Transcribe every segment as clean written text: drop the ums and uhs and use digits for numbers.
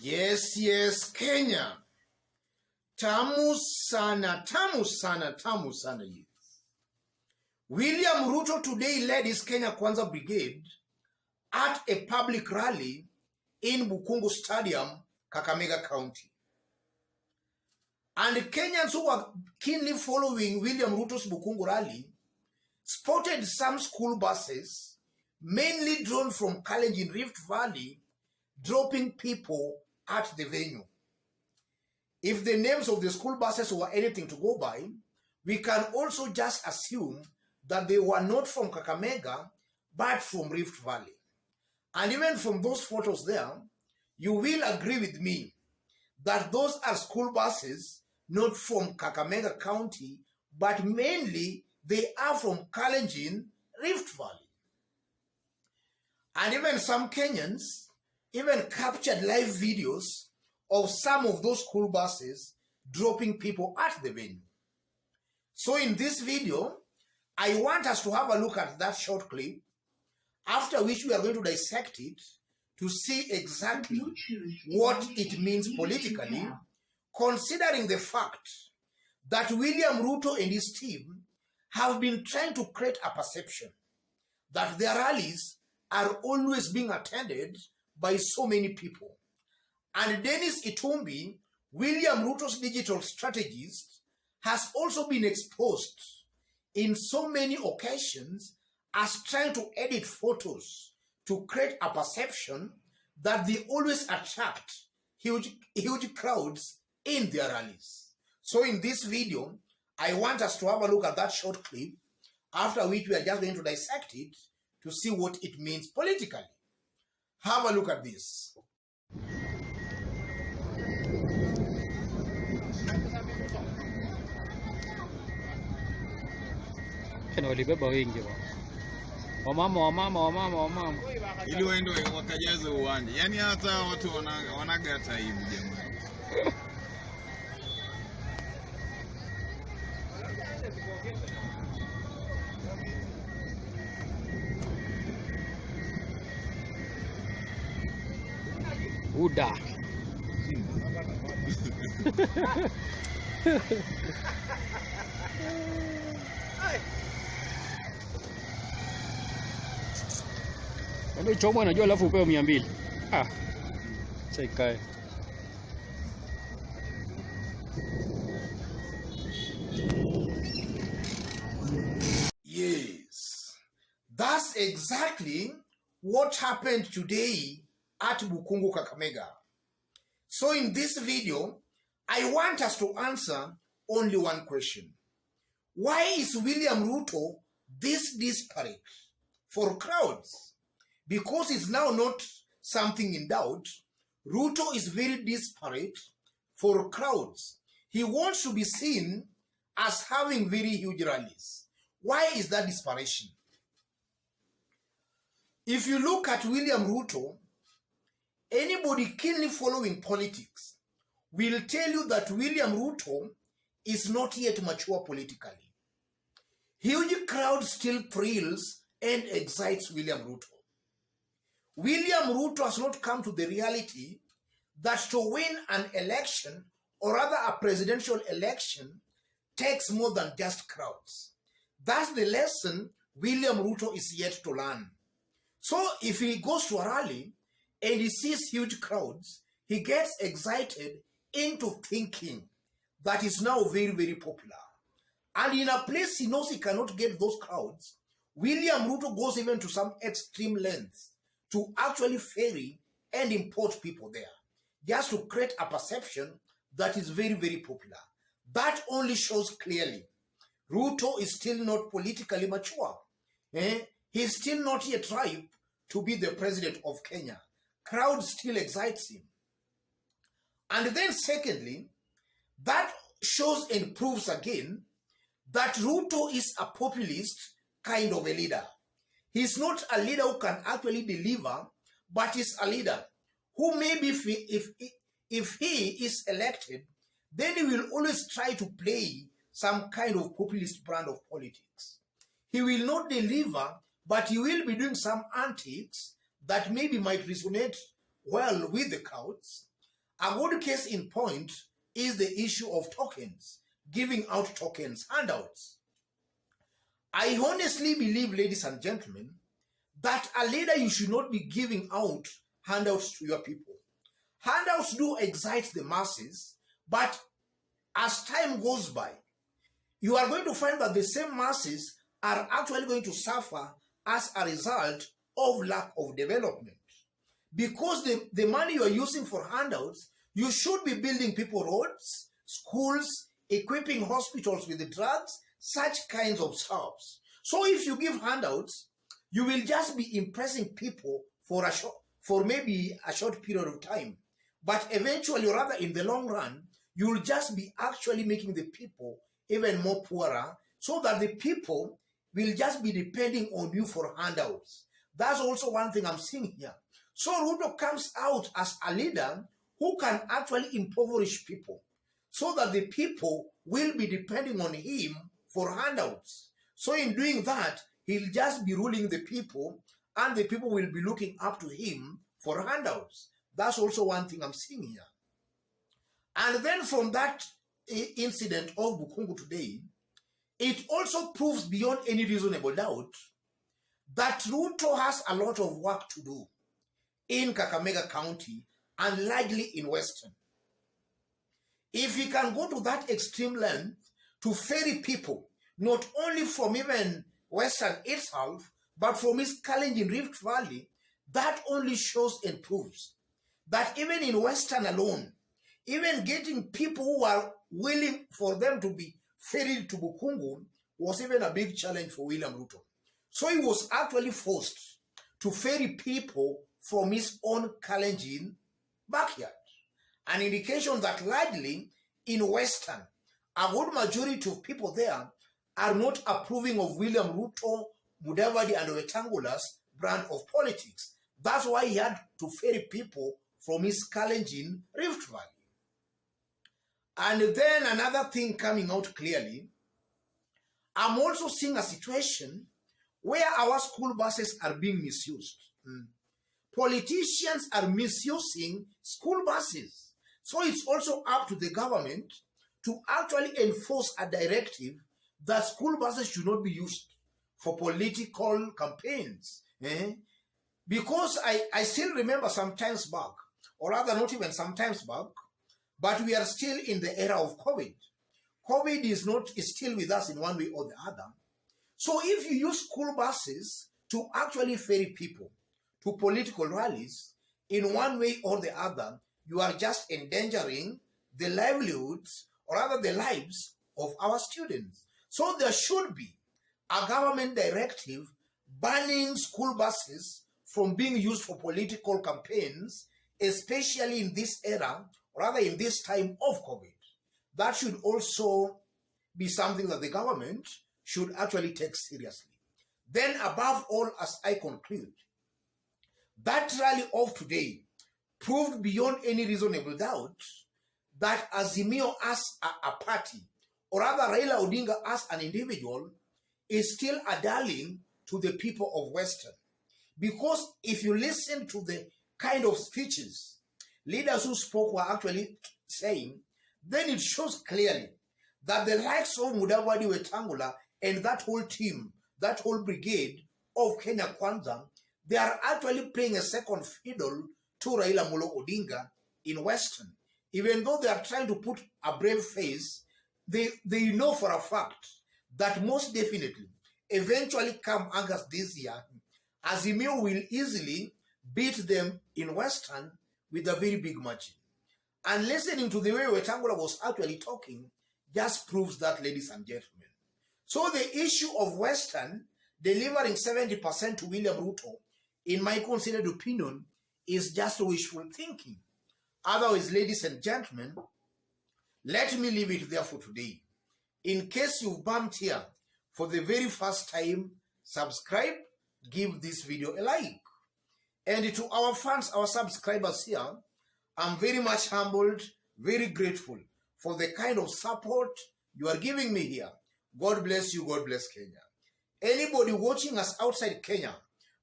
Yes, Kenya. Tamu sana, yes. William Ruto today led his Kenya Kwanza Brigade at a public rally in Bukhungu Stadium, Kakamega County. And Kenyans who were keenly following William Ruto's Bukhungu rally spotted some school buses, mainly drawn from Kalenjin Rift Valley, dropping people at the venue. If the names of the school buses were anything to go by, we can also just assume that they were not from Kakamega, but from Rift Valley. And even from those photos there, you will agree with me that those are school buses not from Kakamega County, but mainly they are from Kalenjin Rift Valley. And even some Kenyans even captured live videos of some of those school buses dropping people at the venue. So in this video, I want us to have a look at that short clip, after which we are going to dissect it to see exactly what it means politically, considering the fact that William Ruto and his team have been trying to create a perception that their rallies are always being attended by so many people. And Dennis Itumbi, William Ruto's digital strategist, has also been exposed in so many occasions as trying to edit photos to create a perception that they always attract huge crowds in their rallies. So in this video, I want us to have a look at that short clip, after which we are just going to dissect it to see what it means politically. Have a look at this. Walibeba wengi wamama ili waende wakajaze uwanja, yani hata watu wanagata hivi jamani. Uda ndio chomwa najua, alafu upewe 200. Saikae. Yes, that's exactly what happened today at Bukhungu, Kakamega. So in this video, I want us to answer only one question. Why is William Ruto this desperate for crowds? Because it's now not something in doubt. Ruto is very desperate for crowds. He wants to be seen as having very huge rallies. Why is that desperation? If you look at William Ruto, anybody keenly following politics will tell you that William Ruto is not yet mature politically. Huge crowd still thrills and excites William Ruto. William Ruto has not come to the reality that to win an election, or rather a presidential election, takes more than just crowds. That's the lesson William Ruto is yet to learn. So if he goes to a rally and he sees huge crowds, he gets excited into thinking that is now very, very popular. And in a place he knows he cannot get those crowds, William Ruto goes even to some extreme lengths to actually ferry and import people there, just to create a perception that is very, very popular. That only shows clearly Ruto is still not politically mature. He's still not yet ripe to be the president of Kenya. Crowd still excites him. And then secondly, that shows and proves again that Ruto is a populist kind of a leader. He's not a leader who can actually deliver, but he's a leader who maybe if he is elected, then he will always try to play some kind of populist brand of politics. He will not deliver, but he will be doing some antics that maybe might resonate well with the crowds. A good case in point is the issue of tokens, giving out tokens, handouts. I honestly believe, ladies and gentlemen, that a leader, you should not be giving out handouts to your people. Handouts do excite the masses, but as time goes by, you are going to find that the same masses are actually going to suffer as a result of lack of development. Because the money you are using for handouts, you should be building people roads, schools, equipping hospitals with the drugs, such kinds of stuff. So if you give handouts, you will just be impressing people for maybe a short period of time. But eventually, or rather in the long run, you will just be actually making the people even more poorer, so that the people will just be depending on you for handouts. That's also one thing I'm seeing here. So Ruto comes out as a leader who can actually impoverish people, so that the people will be depending on him for handouts. So in doing that, he'll just be ruling the people, and the people will be looking up to him for handouts. That's also one thing I'm seeing here. And then from that incident of Bukhungu today, it also proves beyond any reasonable doubt that Ruto has a lot of work to do in Kakamega County and largely in Western. If he can go to that extreme length to ferry people, not only from even Western itself, but from his Kalenjin Rift Valley, that only shows and proves that even in Western alone, even getting people who are willing for them to be ferried to Bukhungu was even a big challenge for William Ruto. So he was actually forced to ferry people from his own Kalenjin backyard. An indication that largely in Western, a good majority of people there are not approving of William Ruto, Mudavadi, and Wetangula's brand of politics. That's why he had to ferry people from his Kalenjin Rift Valley. And then another thing coming out clearly, I'm also seeing a situation where our school buses are being misused. Politicians are misusing school buses. So it's also up to the government to actually enforce a directive that school buses should not be used for political campaigns. Because I still remember some times back, or rather not even some times back, but we are still in the era of COVID. COVID is still with us in one way or the other. So if you use school buses to actually ferry people to political rallies, in one way or the other, you are just endangering the livelihoods, or rather the lives of our students. So there should be a government directive banning school buses from being used for political campaigns, especially in this era, or rather in this time of COVID. That should also be something that the government should actually take seriously. Then above all, as I conclude, that rally of today proved beyond any reasonable doubt that Azimio as a party, or rather Raila Odinga as an individual, is still a darling to the people of Western. Because if you listen to the kind of speeches leaders who spoke were actually saying, then it shows clearly that the likes of Mudavadi, Wetangula, and that whole team, that whole brigade of Kenya Kwanza, they are actually playing a second fiddle to Raila Molo Odinga in Western. Even though they are trying to put a brave face, they know for a fact that most definitely, eventually come August this year, Azimio will easily beat them in Western with a very big margin. And listening to the way Wetangula was actually talking just proves that, ladies and gentlemen. So the issue of Western delivering 70% to William Ruto, in my considered opinion, is just wishful thinking. Otherwise, ladies and gentlemen, let me leave it there for today. In case you've bumped here for the very first time, subscribe, give this video a like. And to our fans, our subscribers here, I'm very much humbled, very grateful for the kind of support you are giving me here. God bless you, God bless Kenya. Anybody watching us outside Kenya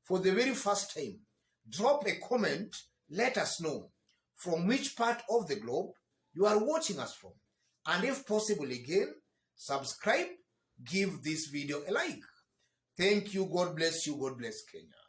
for the very first time, drop a comment, let us know. from which part of the globe you are watching us from. And if possible again, subscribe, give this video a like. Thank you. God bless you. God bless Kenya.